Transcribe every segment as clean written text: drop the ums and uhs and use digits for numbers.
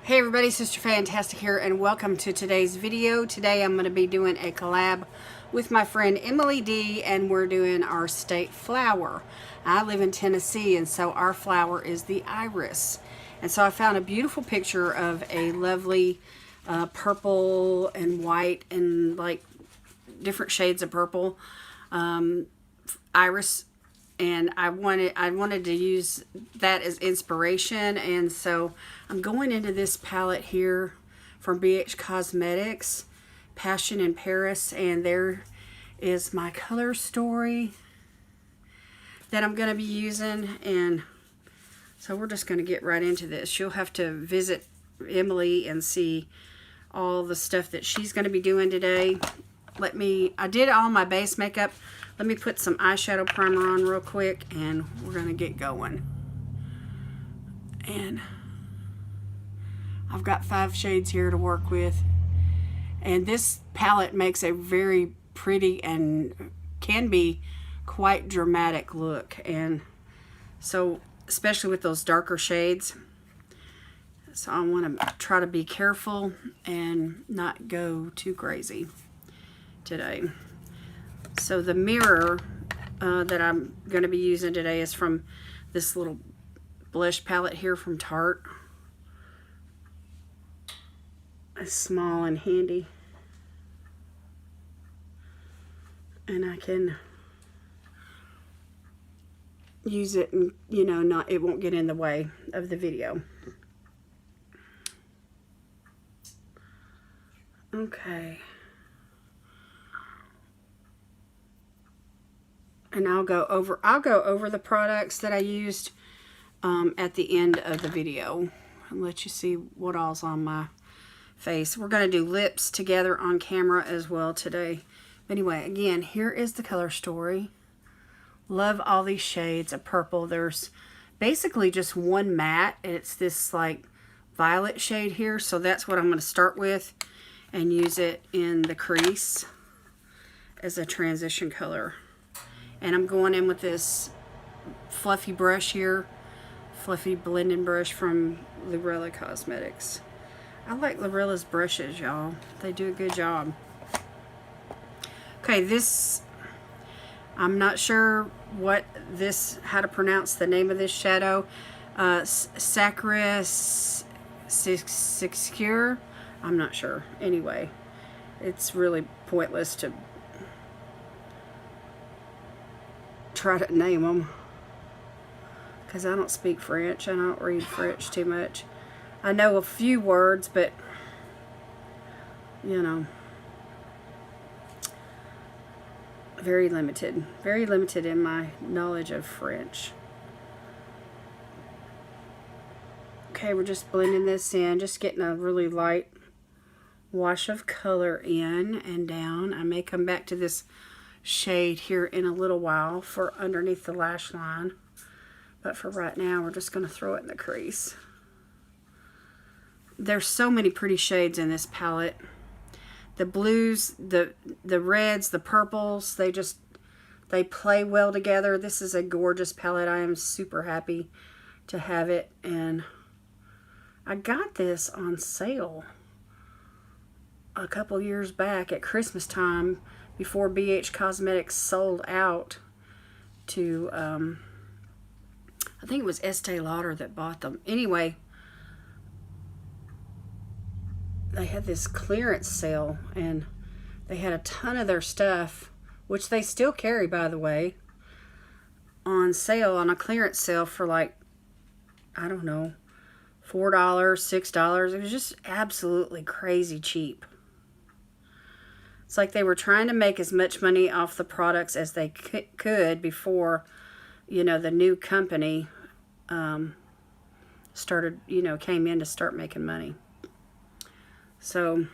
Hey everybody, Sister Fantastic here, and welcome to today's video. Today I'm going to be doing a collab with my friend Emily D, and we're doing our state flower. I live in Tennessee, and so our flower is the iris. And so I found a beautiful picture of a lovely purple and white and like different shades of purple iris, and I wanted to use that as inspiration. And so I'm going into this palette here from bhcosmetics, Passion in Paris, and there is my color story that I'm going to be using. And so we're just going to get right into this. You'll have to visit Emily and see all the stuff that she's going to be doing today. I did all my base makeup. Let me put some eyeshadow primer on real quick, and we're going to get going. And I've got 5 shades here to work with. And this palette makes a very pretty and can be quite dramatic look. And so, especially with those darker shades. So I want to try to be careful and not go too crazy today. So the mirror that I'm going to be using today is from this little blush palette here from Tarte. It's small and handy, and I can use it, and it won't get in the way of the video. Okay. And I'll go over the products that I used at the end of the video and let you see what all's on my face. We're going to do lips together on camera as well today. But anyway, again, here is the color story. Love all these shades of purple. There's basically just one matte, and it's this like violet shade here. So that's what I'm going to start with and use it in the crease as a transition color. And I'm going in with this fluffy brush here, fluffy blending brush from Cosmetics. I like Lauriela's brushes, y'all. They do a good job. Okay, I'm not sure how to pronounce the name of this shadow. Sacris Secure. I'm not sure. Anyway, it's really pointless to try to name them because I don't speak French. I don't read French too much. I know a few words, but very limited in my knowledge of French. Okay, we're just blending this in, just getting a really light wash of color in and down. I may come back to this shade here in a little while for underneath the lash line, but for right now we're just going to throw it in the crease. There's so many pretty shades in this palette. The blues, the reds, the purples, they play well together. This is a gorgeous palette. I am super happy to have it, and I got this on sale a couple years back at Christmas time, before bhcosmetics sold out to, I think it was Estee Lauder that bought them. Anyway, they had this clearance sale, and they had a ton of their stuff, which they still carry, by the way, on sale, on a clearance sale for like, I don't know, $4, $6. It was just absolutely crazy cheap. It's like they were trying to make as much money off the products as they could before, the new company started, came in to start making money. So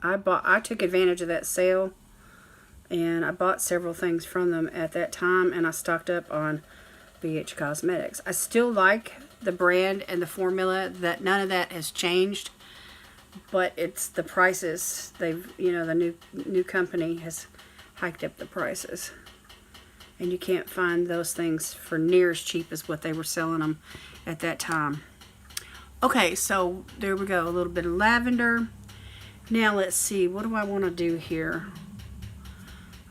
I took advantage of that sale, and I bought several things from them at that time, and I stocked up on bhcosmetics. I still like the brand and the formula. That none of that has changed. But it's the prices. They've, the new company has hiked up the prices. And you can't find those things for near as cheap as what they were selling them at that time. Okay, so there we go, a little bit of lavender. Now let's see, what do I want to do here?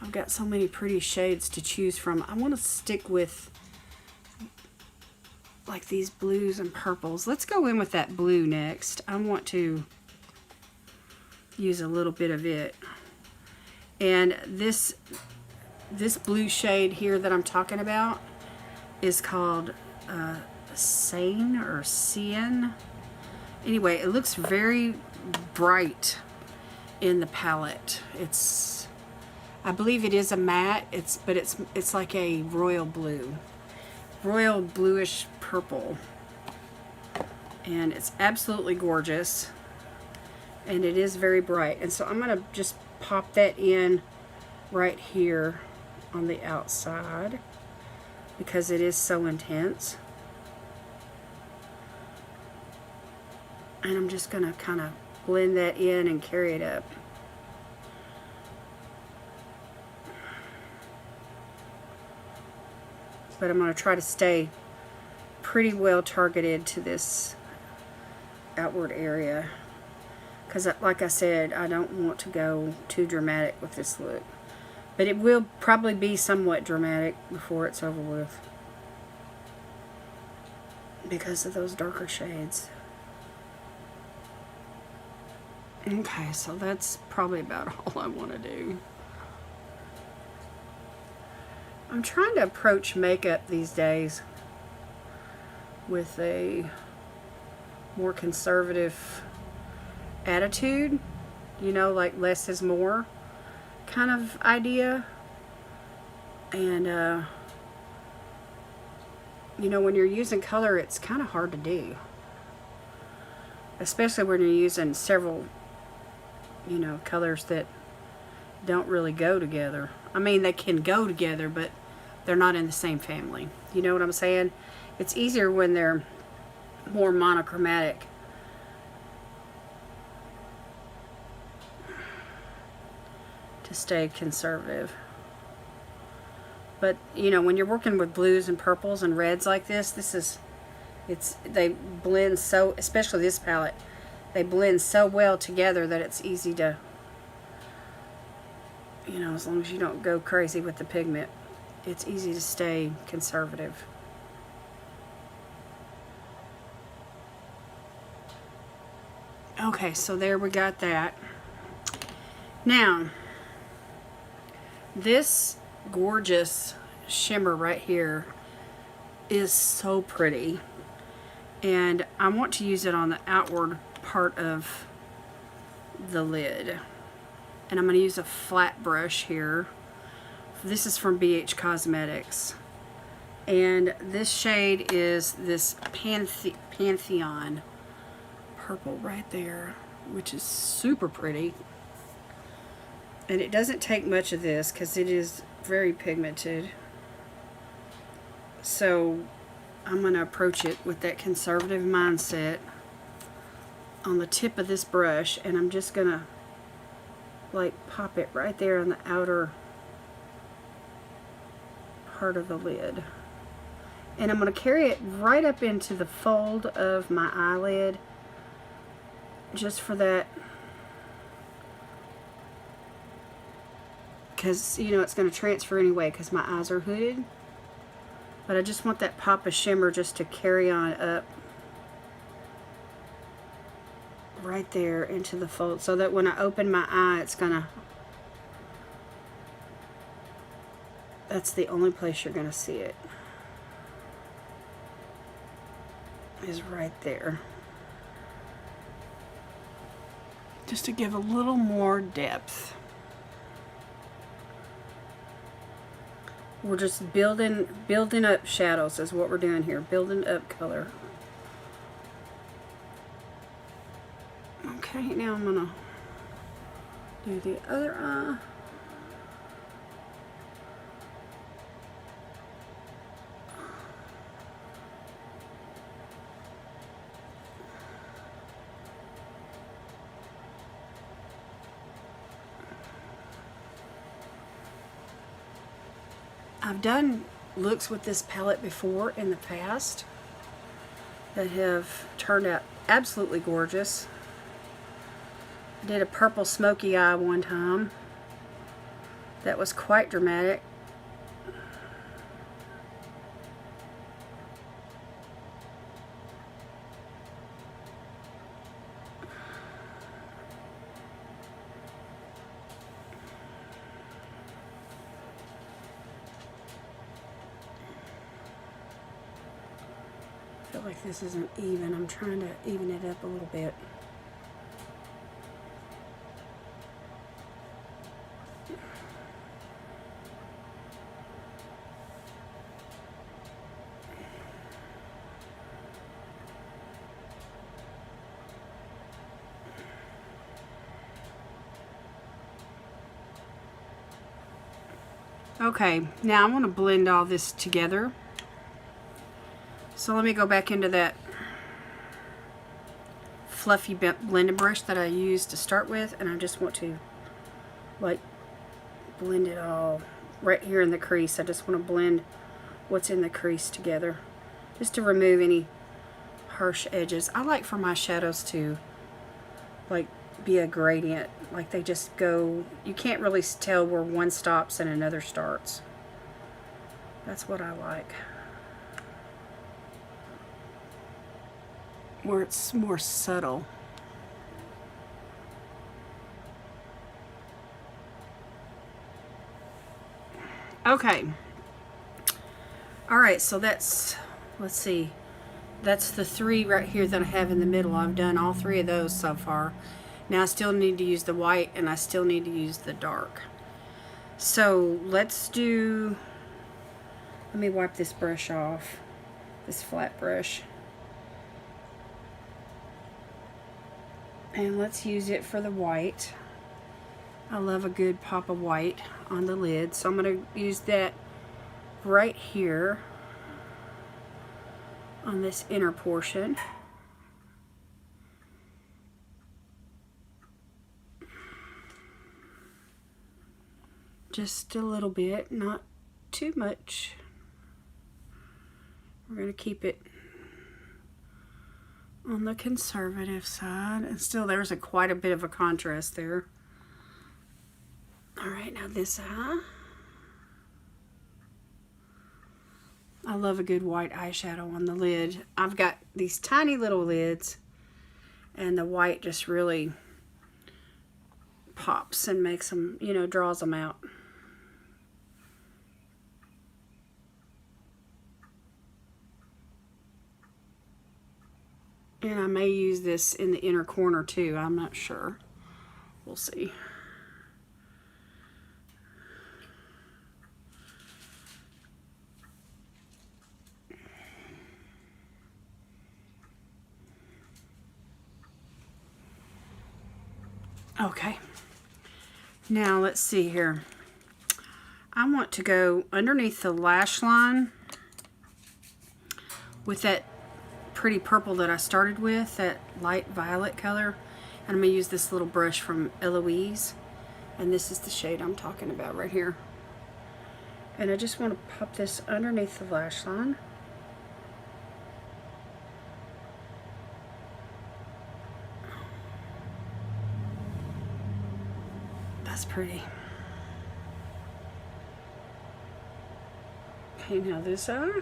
I've got so many pretty shades to choose from. I want to stick with like these blues and purples. Let's go in with that blue next. I want to use a little bit of it. And this blue shade here that I'm talking about is called Sane or Cyan. Anyway, it looks very bright in the palette. I believe it is a matte. But it's like a royal blue, royal bluish purple, and it's absolutely gorgeous. And it is very bright. And so I'm gonna just pop that in right here on the outside because it is so intense. And I'm just gonna kind of blend that in and carry it up. But I'm gonna try to stay pretty well targeted to this outward area. Because like I said, I don't want to go too dramatic with this look. But it will probably be somewhat dramatic before it's over with. Because of those darker shades. Okay, so that's probably about all I want to do. I'm trying to approach makeup these days with a more conservative attitude, you know, like less is more kind of idea. And you know, when you're using color, it's kind of hard to do, especially when you're using several, you know, colors that don't really go together. I mean, they can go together, but they're not in the same family. You know what I'm saying? It's easier when they're more monochromatic. To stay conservative. But you know, when you're working with blues and purples and reds like this, they blend so, especially this palette, they blend so well together that it's easy to, you know, as long as you don't go crazy with the pigment, it's easy to stay conservative. Okay, so there we got that. Now, this gorgeous shimmer right here is so pretty, and I want to use it on the outward part of the lid. And I'm going to use a flat brush here. This is from bhcosmetics, and this shade is this Pantheon purple right there, which is super pretty. And it doesn't take much of this because it is very pigmented. So I'm going to approach it with that conservative mindset on the tip of this brush, and I'm just going to like pop it right there on the outer part of the lid. And I'm going to carry it right up into the fold of my eyelid just for that, because you know it's going to transfer anyway because my eyes are hooded. But I just want that pop of shimmer just to carry on up right there into the fold, so that when I open my eye, it's gonna, that's the only place you're gonna see it, is right there, just to give a little more depth. We're just building up shadows is what we're doing here, building up color. Okay, now I'm gonna do the other eye. I've done looks with this palette before in the past that have turned out absolutely gorgeous. Did a purple smoky eye one time. That was quite dramatic. I feel like this isn't even. I'm trying to even it up a little bit. Okay, now I want to blend all this together. So let me go back into that fluffy blending brush that I used to start with, and I just want to like blend it all right here in the crease. I just want to blend what's in the crease together just to remove any harsh edges. I like for my shadows to like be a gradient, like they just go, you can't really tell where one stops and another starts. That's what I like, where it's more subtle. Okay, all right, so that's, let's see, that's the 3 right here that I have in the middle. I've done all 3 of those so far. Now I still need to use the white, and I still need to use the dark. So let's do, let me wipe this brush off, this flat brush. And let's use it for the white. I love a good pop of white on the lid. So I'm going to use that right here on this inner portion. Just a little bit, not too much. We're going to keep it on the conservative side, and still there's quite a bit of a contrast there. All right, now this eye. I love a good white eyeshadow on the lid. I've got these tiny little lids, and the white just really pops and makes them, you know, draws them out. And I may use this in the inner corner too. I'm not sure. We'll see. Okay. Now let's see here. I want to go underneath the lash line with that pretty purple that I started with, that light violet color, and I'm going to use this little brush from Eloise, and this is the shade I'm talking about right here. And I just want to pop this underneath the lash line. That's pretty. Okay, now this eye.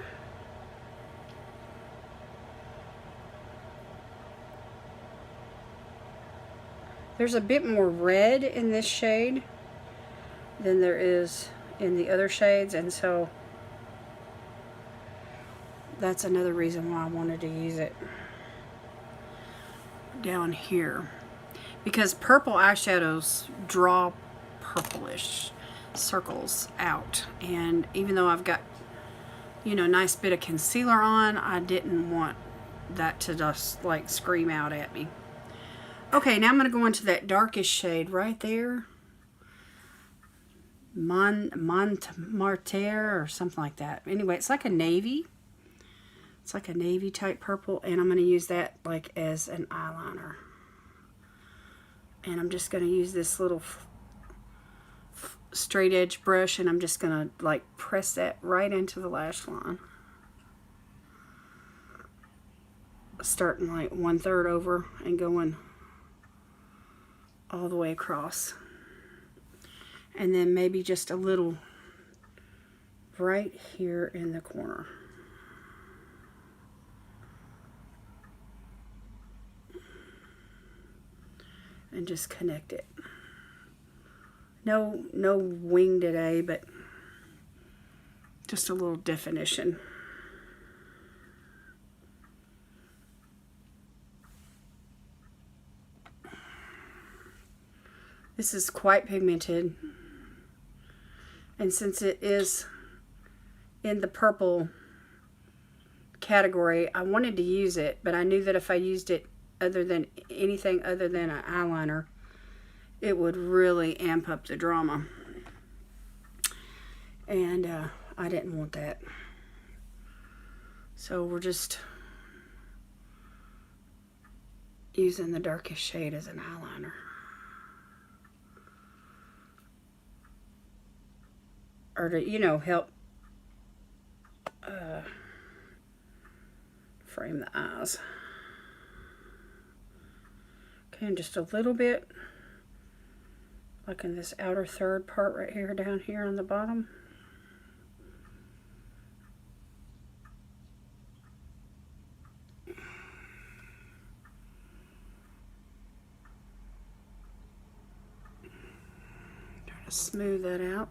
There's a bit more red in this shade than there is in the other shades, and so that's another reason why I wanted to use it down here, because purple eyeshadows draw purplish circles out, and even though I've got, you know, a nice bit of concealer on, I didn't want that to just like scream out at me. Okay, now I'm going to go into that darkest shade right there. Montmartre or something like that. Anyway, it's like a navy. It's like a navy type purple, and I'm going to use that like as an eyeliner. And I'm just going to use this little straight edge brush, and I'm just going to like press that right into the lash line. starting like 1/3 over and going all the way across. And then maybe just a little right here in the corner. And just connect it. No wing today, but just a little definition. This is quite pigmented, and since it is in the purple category, I wanted to use it, but I knew that if I used it anything other than an eyeliner, it would really amp up the drama, and I didn't want that. So we're just using the darkest shade as an eyeliner. Or to, you know, help frame the eyes. Okay, and just a little bit, like in this outer third part right here, down here on the bottom. Try to smooth that out.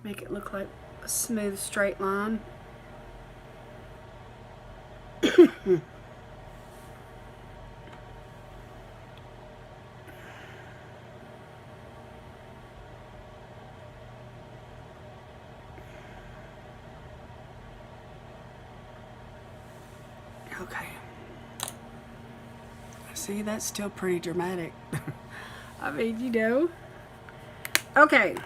Make it look like a smooth straight line. Okay. See, that's still pretty dramatic. I mean, you know. Okay.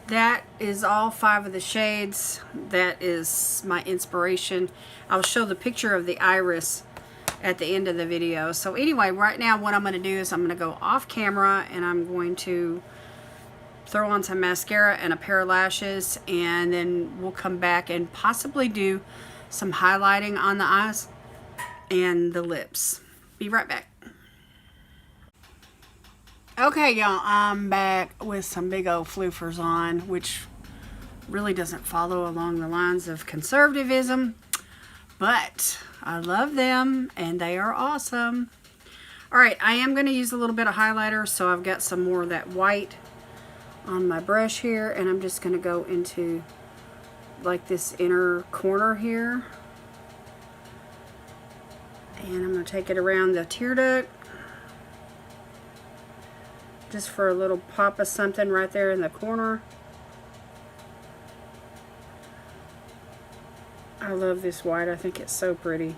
That is all 5 of the shades. That is my inspiration. I'll show the picture of the iris at the end of the video. So anyway, right now what I'm going to do is I'm going to go off camera and I'm going to throw on some mascara and a pair of lashes, and then we'll come back and possibly do some highlighting on the eyes and the lips. Be right back. Okay, y'all, I'm back with some big old floofers on, which really doesn't follow along the lines of conservatism, but I love them and they are awesome. All right, I am going to use a little bit of highlighter, so I've got some more of that white on my brush here, and I'm just going to go into like this inner corner here, and I'm going to take it around the tear duct. Just for a little pop of something right there in the corner. I love this white. I think it's so pretty.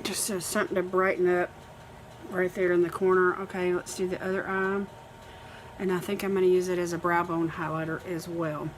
Just something to brighten up right there in the corner. Okay, let's do the other eye. And I think I'm going to use it as a brow bone highlighter as well.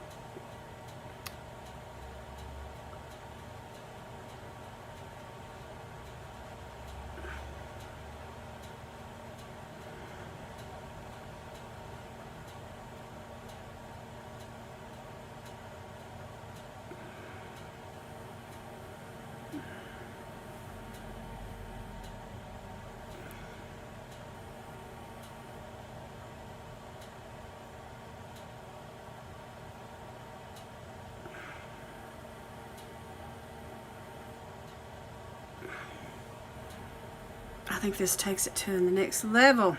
I think this takes it to the next level.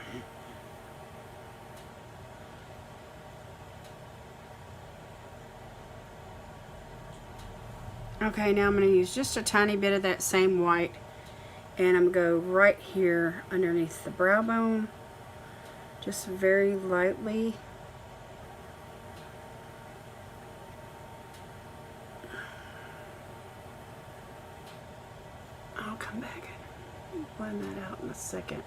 Okay, now I'm going to use just a tiny bit of that same white, and I'm going to go right here underneath the brow bone, just very lightly. I'll come back and blend that out in a second.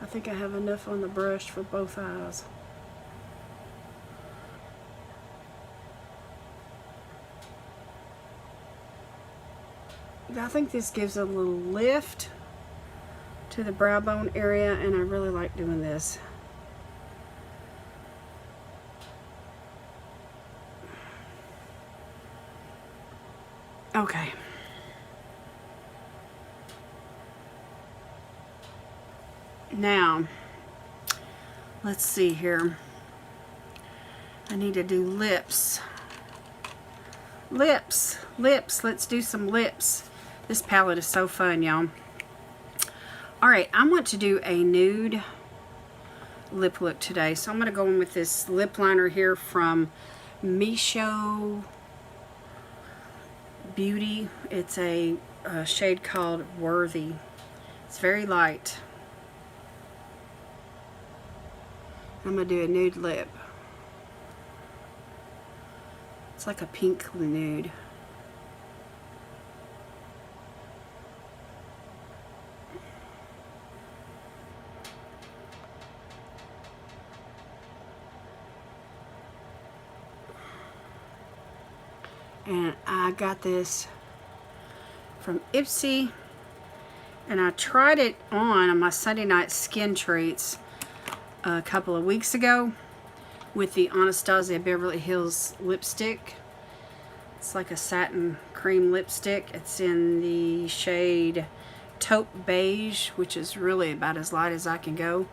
I think I have enough on the brush for both eyes. I think this gives a little lift to the brow bone area, and I really like doing this. Okay. Now, let's see here. I need to do lips. Lips. Let's do some lips. This palette is so fun, y'all. Alright, I want to do a nude lip look today. So I'm going to go in with this lip liner here from Misho Beauty. It's a shade called Worthy. It's very light. I'm going to do a nude lip. It's like a pink nude. And I got this from Ipsy, and I tried it on my Sunday night skin treats a couple of weeks ago with the Anastasia Beverly Hills lipstick. It's like a satin cream lipstick. It's in the shade Taupe Beige, which is really about as light as I can go.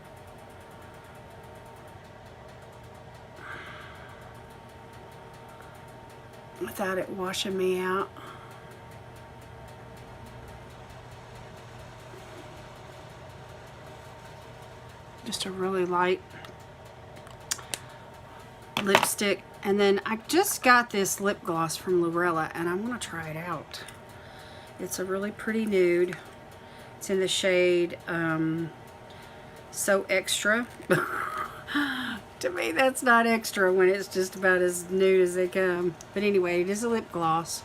Without it washing me out. Just a really light lipstick. And then I just got this lip gloss from Lorella, and I want to try it out. It's a really pretty nude. It's in the shade So Extra. To me, that's not extra when it's just about as nude as they come. But anyway, it is a lip gloss,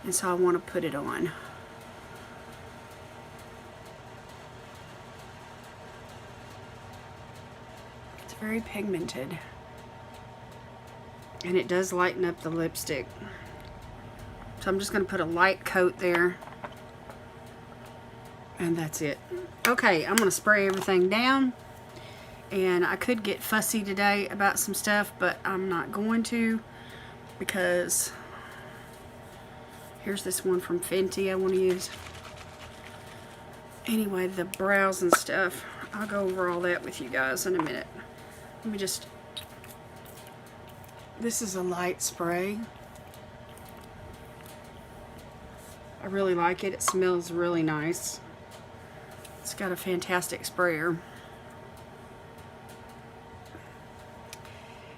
and so I want to put it on. It's very pigmented, and it does lighten up the lipstick. So I'm just going to put a light coat there, and that's it. Okay, I'm going to spray everything down. And I could get fussy today about some stuff, but I'm not going to, because here's this one from Fenty I want to use. Anyway, the brows and stuff, I'll go over all that with you guys in a minute. Let me just, this is a light spray. I really like it. It smells really nice. It's got a fantastic sprayer.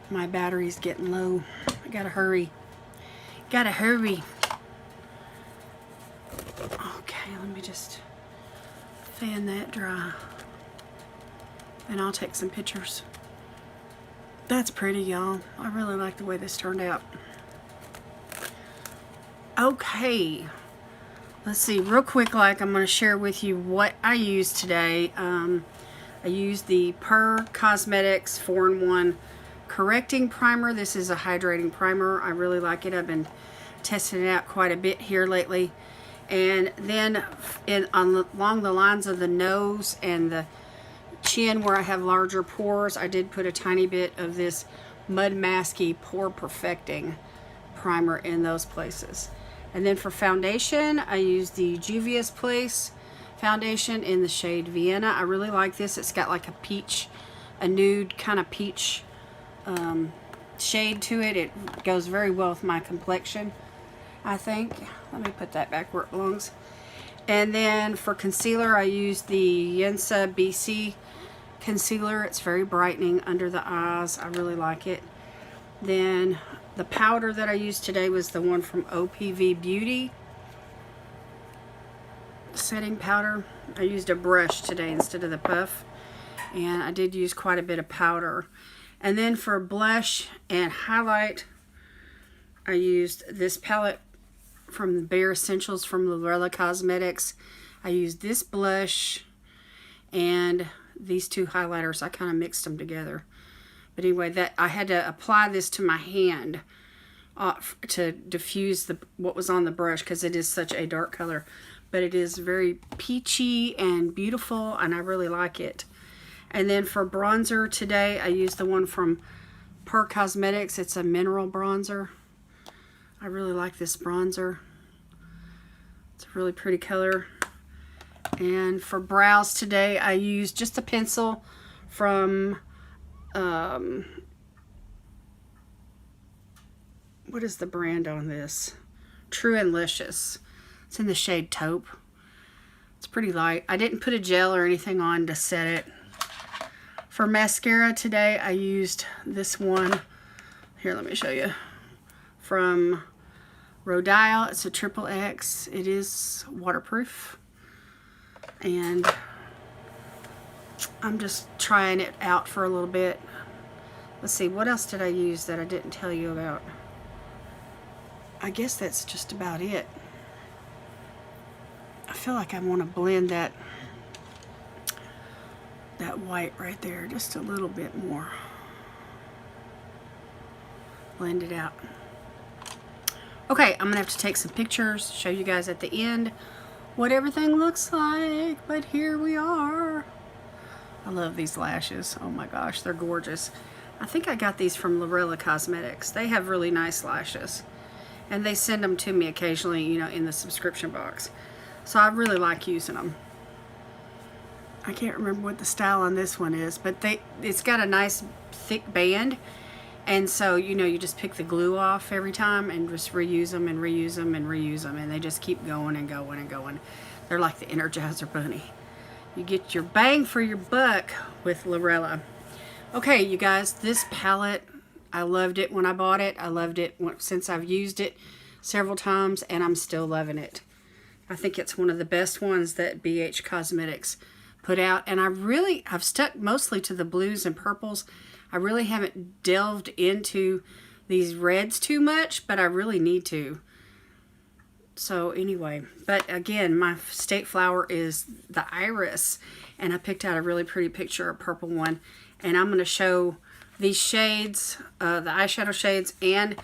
My battery's getting low. I gotta hurry. Gotta hurry. Okay, let me just fan that dry. And I'll take some pictures. That's pretty, y'all. I really like the way this turned out. Okay. Let's see, real quick, I'm going to share with you what I used today. I used the bhcosmetics 4-in-1 correcting primer. This is a hydrating primer. I really like it. I've been testing it out quite a bit here lately. And then along the lines of the nose and the chin where I have larger pores, I did put a tiny bit of this Mud Masky Pore Perfecting primer in those places. And then for foundation, I used the Juvia's Place foundation in the shade Vienna. I really like this. It's got like a peach, a nude kind of peach shade to it. It goes very well with my complexion, I think. Let me put that back where it belongs. And then for concealer, I used the Yensa BC concealer. It's very brightening under the eyes. I really like it. Then the powder that I used today was the one from OPV Beauty setting powder. I used a brush today instead of the puff, and I did use quite a bit of powder. And then for blush and highlight, I used this palette from the Bare Essentials from Lorella Cosmetics. I used this blush and these two highlighters. I kind of mixed them together. But anyway, that I had to apply this to my hand to diffuse what was on the brush, because it is such a dark color. but it is very peachy and beautiful, and I really like it. And then for bronzer today, I used the one from bhcosmetics. It's a mineral bronzer. I really like this bronzer. It's a really pretty color. And for brows today, I used just a pencil from, what is the brand on this? True and Licious. It's in the shade Taupe. It's pretty light. I didn't put a gel or anything on to set it. For mascara today, I used this one. Here, let me show you. From Rodial. It's a XXX. It is waterproof. And I'm just trying it out for a little bit. Let's see, what else did I use that I didn't tell you about? I guess that's just about it. I feel like I want to blend that white right there just a little bit more. Blend it out. Okay, I'm gonna have to take some pictures, show you guys at the end what everything looks like, but here we are. I love these lashes. Oh my gosh, they're gorgeous. I think I got these from Cosmetics. They have really nice lashes, and they send them to me occasionally, you know, in the subscription box. So I really like using them. I can't remember what the style on this one is, but it's got a nice thick band, and so, you know, you just pick the glue off every time and just reuse them and reuse them and reuse them, and they just keep going and going and going. They're like the Energizer Bunny. You get your bang for your buck with Lorella. Okay, you guys, this palette, I loved it when I bought it. I loved it since I've used it several times, and I'm still loving it. I think it's one of the best ones that bhcosmetics put out, and I've stuck mostly to the blues and purples. I really haven't delved into these reds too much, but I really need to. So anyway, but again, my state flower is the iris, and I picked out a really pretty picture, a purple one, and I'm going to show these shades, the eyeshadow shades, and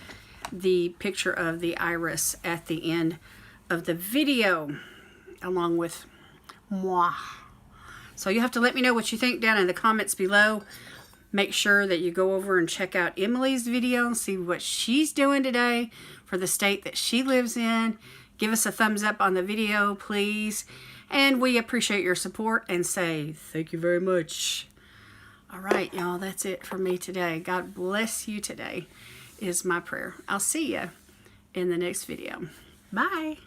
the picture of the iris at the end of the video, along with moi. So you have to let me know what you think down in the comments below. Make sure that you go over and check out Emily's video and see what she's doing today for the state that she lives in. Give us a thumbs up on the video, please. And we appreciate your support and say thank you very much. All right, y'all, that's it for me today. God bless you today is my prayer. I'll see you in the next video. Bye.